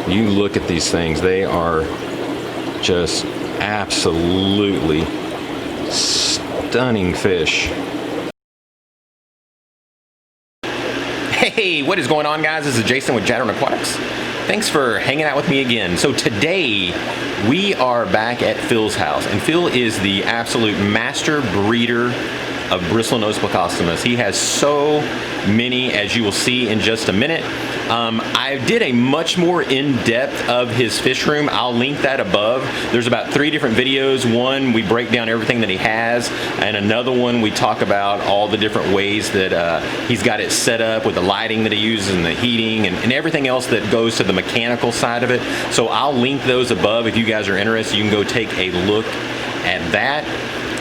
You look at these things, they are just absolutely stunning fish. Hey, what is going on, guys? This is Jason with Jadren Aquatics. Thanks for hanging out with me again. So today we are back at Phil's house, and Phil is the absolute master breeder of Bristlenose Factory. He has so many, as you will see in just a minute. I did a much more in-depth of his fish room. I'll link that above. There's about 3 different videos. One, we break down everything that he has, and another one, we talk about all the different ways that he's got it set up with the lighting that he uses and the heating and everything else that goes to the mechanical side of it. So I'll link those above. If you guys are interested, you can go take a look at that.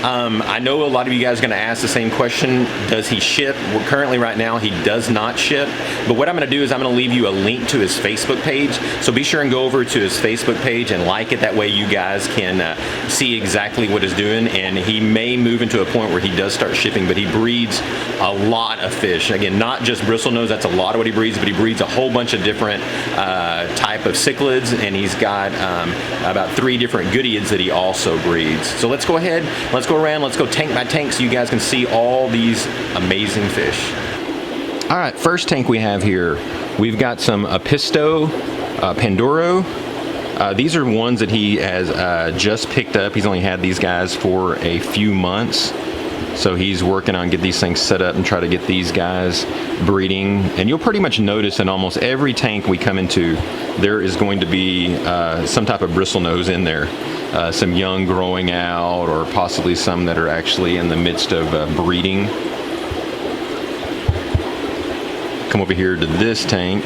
I know a lot of you guys are going to ask the same question, does he ship? Well, currently right now he does not ship, but what I'm going to do is I'm going to leave you a link to his Facebook page, so be sure and go over to his Facebook page and like it. That way you guys can see exactly what he's doing, and he may move into a point where he does start shipping, but he breeds a lot of fish. Again, not just bristlenose, that's a lot of what he breeds, but he breeds a whole bunch of different type of cichlids, and he's got about 3 different goodieds that he also breeds. So let's go ahead, let's go around, let's go tank by tank so you guys can see all these amazing fish. All right, first tank we have here, we've got some Apisto Pandoro. These are ones that he has just picked up. He's only had these guys for a few months, so he's working on getting these things set up and try to get these guys breeding. And you'll pretty much notice in almost every tank we come into, there is going to be some type of bristlenose in there. Some young growing out, or possibly some that are actually in the midst of breeding. Come over here to this tank,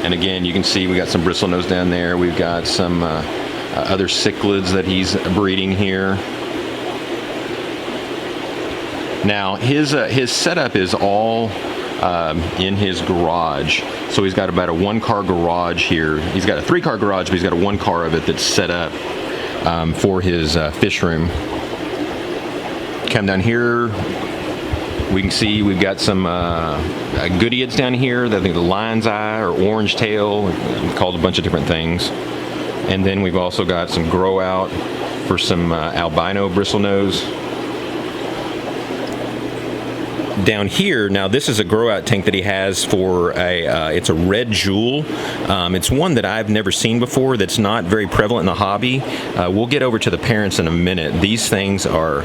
and again you can see we got some bristlenose down there. We've got some other cichlids that he's breeding here. Now his setup is all in his garage. So he's got about a 1-car garage here. He's got a 3-car garage, but he's got a 1-car of it that's set up for his fish room. Come down here, we can see we've got some goodieds down here. I think the lion's eye or orange tail, called a bunch of different things. And then we've also got some grow out for some albino bristlenose. Down here, now this is a grow out tank that he has for it's a red jewel. It's one that I've never seen before, that's not very prevalent in the hobby. We'll get over to the parents in a minute. These things are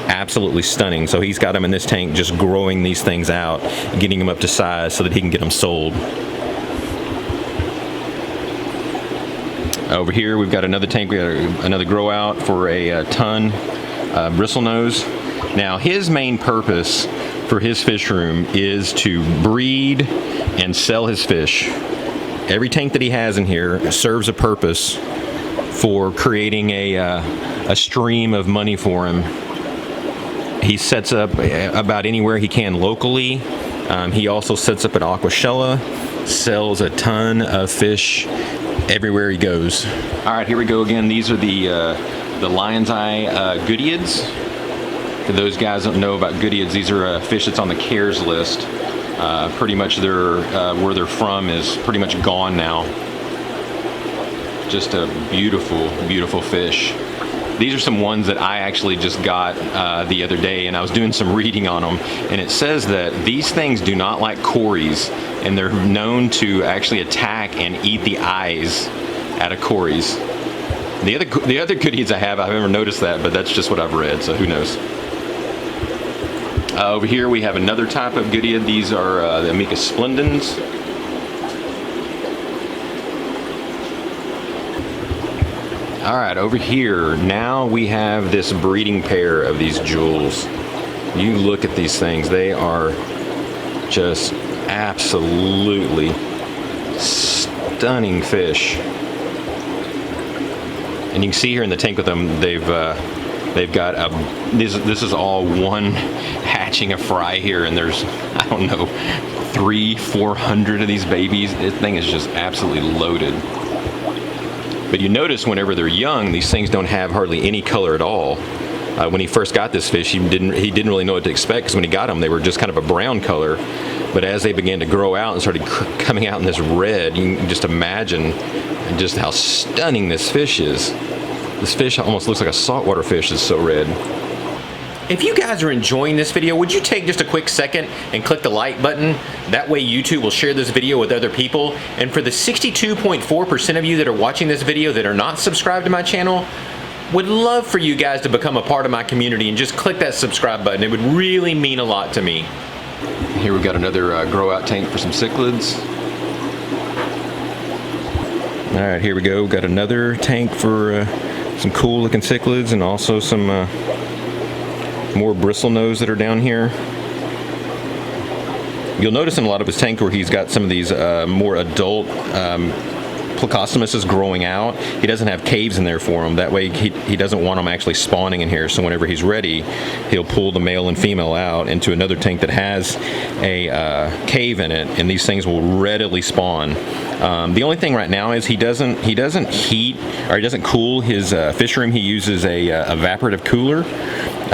absolutely stunning. So he's got them in this tank, just growing these things out, getting them up to size so that he can get them sold. Over here we've got another tank. We got another grow out for a ton bristlenose. Now his main purpose for his fish room is to breed and sell his fish. Every tank that he has in here serves a purpose for creating a stream of money for him. He sets up about anywhere he can locally. He also sets up at Aquashella, sells a ton of fish everywhere he goes. All right, here we go again. These are the lion's eye goodieds. For those guys that don't know about goodieds, these are fish that's on the CARES list. Pretty much where they're from is pretty much gone now. Just a beautiful, beautiful fish. These are some ones that I actually just got the other day, and I was doing some reading on them, and it says that these things do not like cories, and they're known to actually attack and eat the eyes out of cories. The other goodieds I've never noticed that, but that's just what I've read, so who knows. Over here we have another type of goodied. These are the Amicus splendens. All right, over here now we have this breeding pair of these jewels. You look at these things, they are just absolutely stunning fish. And you can see here in the tank with them, they've got this is all one hatching a fry here, and there's, I don't know, 300-400 of these babies. This thing is just absolutely loaded. But you notice whenever they're young, these things don't have hardly any color at all. When he first got this fish, he didn't really know what to expect, because when he got them, they were just kind of a brown color. But as they began to grow out and started coming out in this red, you can just imagine just how stunning this fish is. This fish almost looks like a saltwater fish, it's so red. If you guys are enjoying this video, would you take just a quick second and click the like button? That way YouTube will share this video with other people. And for the 62.4% of you that are watching this video that are not subscribed to my channel, would love for you guys to become a part of my community and just click that subscribe button. It would really mean a lot to me. Here we've got another grow out tank for some cichlids. All right, here we go. We've got another tank for some cool looking cichlids, and also some more bristlenose that are down here. You'll notice in a lot of his tank where he's got some of these more adult plecostomuses growing out. He doesn't have caves in there for them. That way he doesn't want them actually spawning in here. So whenever he's ready, he'll pull the male and female out into another tank that has a cave in it, and these things will readily spawn. The only thing right now is he doesn't heat, or he doesn't cool his fish room. He uses a evaporative cooler.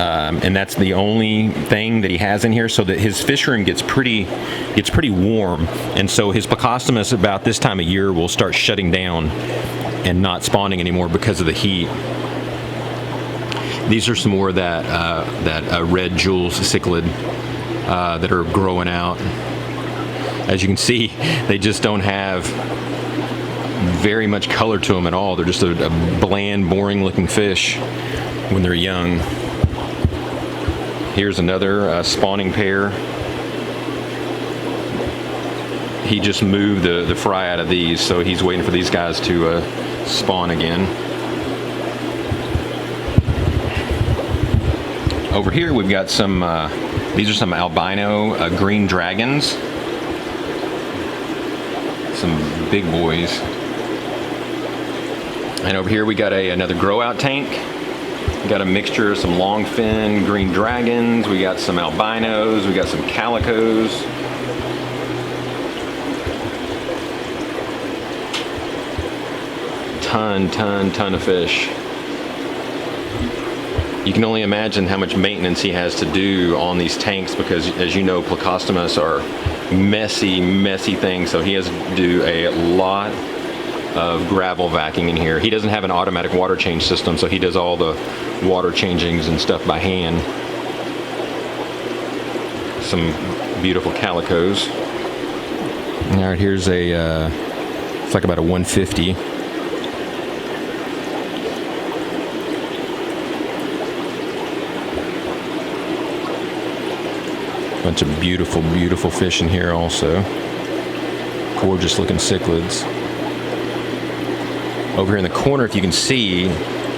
And that's the only thing that he has in here, so that his fish room gets pretty warm, and so his plecostomus about this time of year will start shutting down and not spawning anymore because of the heat. These are some more of that red jewel cichlid that are growing out. As you can see, they just don't have very much color to them at all. They're just a bland, boring looking fish when they're young. Here's another spawning pair. He just moved the fry out of these, so he's waiting for these guys to spawn again. Over here we've got some, these are some albino green dragons. Some big boys. And over here we got another grow out tank. We got a mixture of some longfin green dragons, we got some albinos, we got some calicos. Ton of fish. You can only imagine how much maintenance he has to do on these tanks, because as you know, plecostomus are messy things, so he has to do a lot of gravel vacuuming in here. He doesn't have an automatic water change system, so he does all the water changings and stuff by hand. Some beautiful calicos. All right, here's it's like about a 150. Bunch of beautiful fish in here also. Gorgeous looking cichlids. Over here in the corner, if you can see,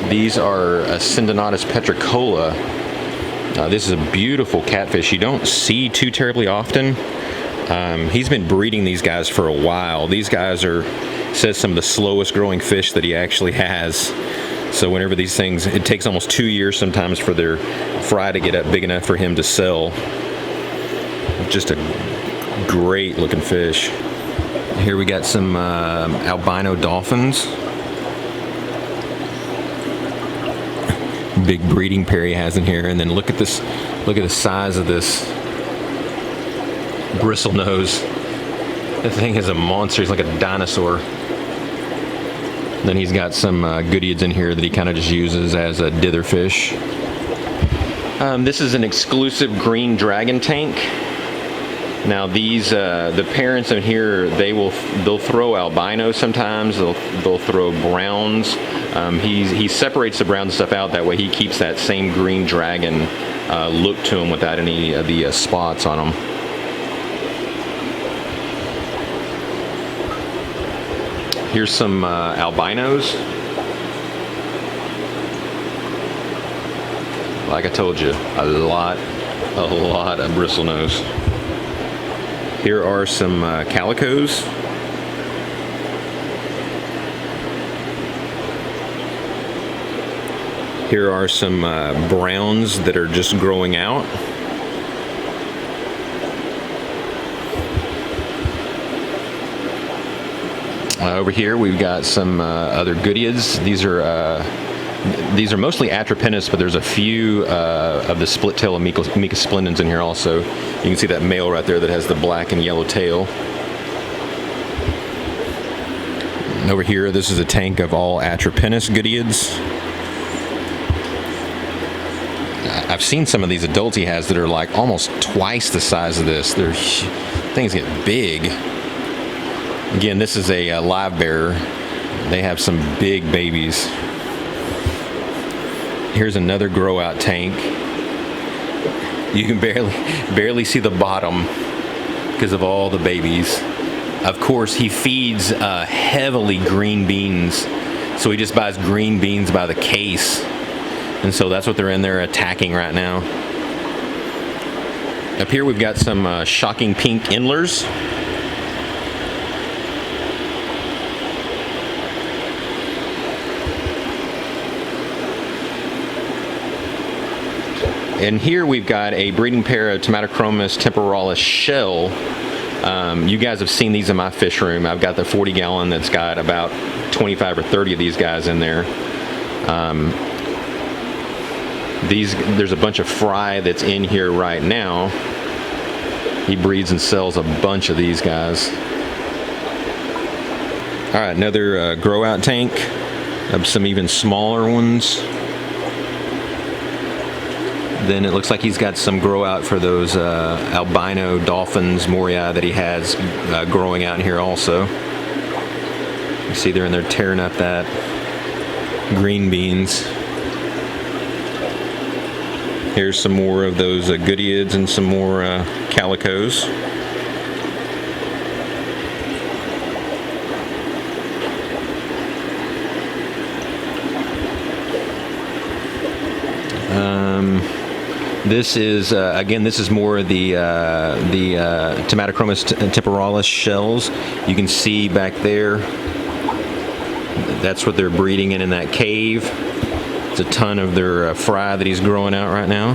these are Syndonatus petricola. This is a beautiful catfish you don't see too terribly often. He's been breeding these guys for a while. These guys are, says, some of the slowest growing fish that he actually has. So whenever these things, it takes almost 2 years sometimes for their fry to get up big enough for him to sell. Just a great looking fish. Here we got some albino dolphins. Big breeding pair he has in here, and then look at this. Look at the size of this bristlenose. That thing is a monster. He's like a dinosaur. Then he's got some goodieds in here that he kind of just uses as a dither fish. This is an exclusive green dragon tank. Now these, the parents in here, they'll throw albinos sometimes. They'll throw browns. He separates the brown stuff out. That way he keeps that same green dragon look to him without any of the spots on them. Here's some albinos. Like I told you, a lot of bristlenose. Here are some calicos. Here are some browns that are just growing out. Over here we've got some other goodieds. These are These are mostly Atropinus, but there's a few of the split tail Mica splendens in here also. You can see that male right there that has the black and yellow tail. And over here, this is a tank of all Atropinus goodieds. I've seen some of these adults he has that are like almost twice the size of this. Things get big. Again, this is a live bearer. They have some big babies. Here's another grow out tank. You can barely see the bottom because of all the babies. Of course, he feeds heavily green beans, so he just buys green beans by the case, and so that's what they're in there attacking right now. Up here we've got some shocking pink endlers. And here we've got a breeding pair of Tomatochromis temporalis shell. You guys have seen these in my fish room. I've got the 40 gallon that's got about 25 or 30 of these guys in there. There's a bunch of fry that's in here right now. He breeds and sells a bunch of these guys. All right, another grow out tank of some even smaller ones. Then it looks like he's got some grow out for those albino dolphins, Moria, that he has growing out in here also. You see they're in there tearing up that green beans. Here's some more of those goodieds and some more calicos. This is again. This is more of the Tomatochromis temporalis shells. You can see back there. That's what they're breeding in that cave. It's a ton of their fry that he's growing out right now.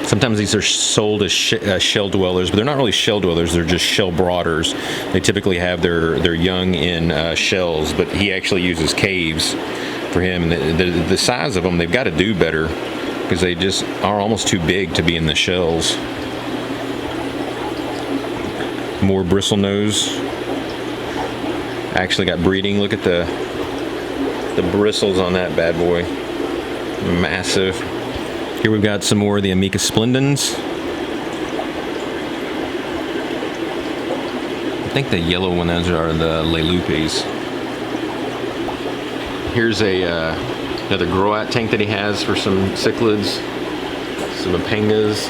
Sometimes these are sold as shell dwellers, but they're not really shell dwellers. They're just shell brooders. They typically have their young in shells, but he actually uses caves for him. And the size of them, they've got to do better because they just are almost too big to be in the shells. More bristlenose. Actually got breeding. Look at the bristles on that bad boy. Massive. Here we've got some more of the Amica splendens. I think the yellow one, those are the Lelupes. Here's another grow out tank that he has for some cichlids, some apangas.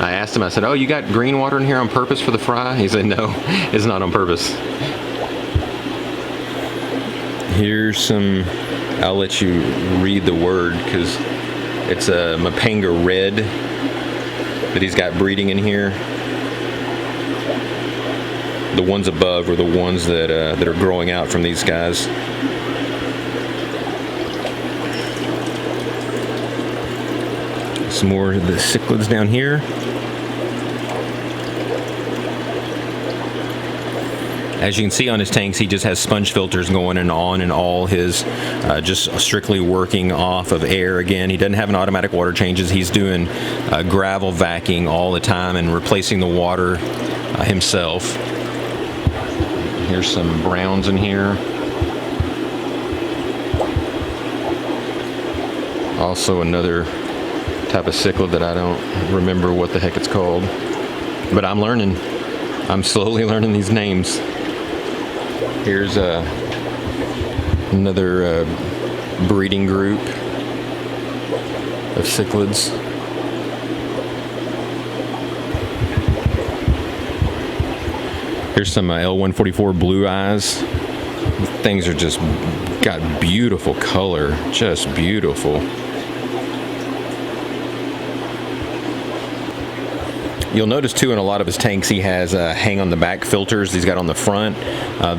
I asked him, I said, "Oh, you got green water in here on purpose for the fry?" He said, "No, it's not on purpose." Here's some, I'll let you read the word because it's a Mapanga red that he's got breeding in here. The ones above are the ones that are growing out from these guys. Some more of the cichlids down here. As you can see on his tanks, he just has sponge filters going on and all his just strictly working off of air. Again, he doesn't have an automatic water changes. He's doing gravel vacuuming all the time and replacing the water himself. Here's some browns in here. Also another type of cichlid that I don't remember what the heck it's called. But I'm learning. I'm slowly learning these names. Here's another breeding group of cichlids. Here's some L144 blue eyes. Things are just got beautiful color, just beautiful. You'll notice too in a lot of his tanks he has hang on the back filters he's got on the front.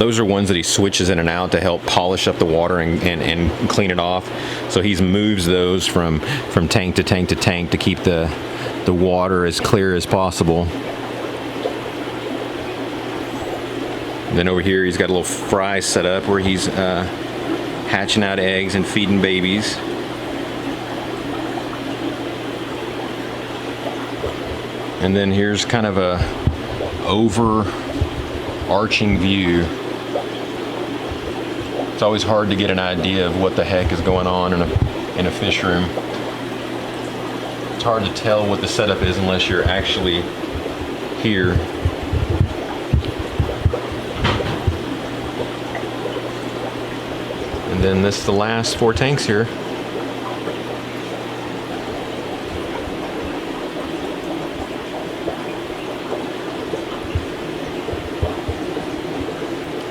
Those are ones that he switches in and out to help polish up the water and clean it off. So he moves those from tank to tank to tank to keep the water as clear as possible. Then over here he's got a little fry set up where he's hatching out eggs and feeding babies. And then here's kind of a overarching view. It's always hard to get an idea of what the heck is going on in a fish room. It's hard to tell what the setup is unless you're actually here. And then this is the last 4 tanks here.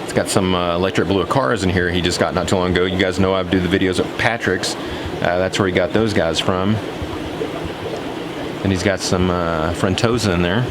It's got some electric blue cars in here he just got not too long ago. You guys know I do the videos at Patrick's. That's where he got those guys from. And he's got some Frontosa in there.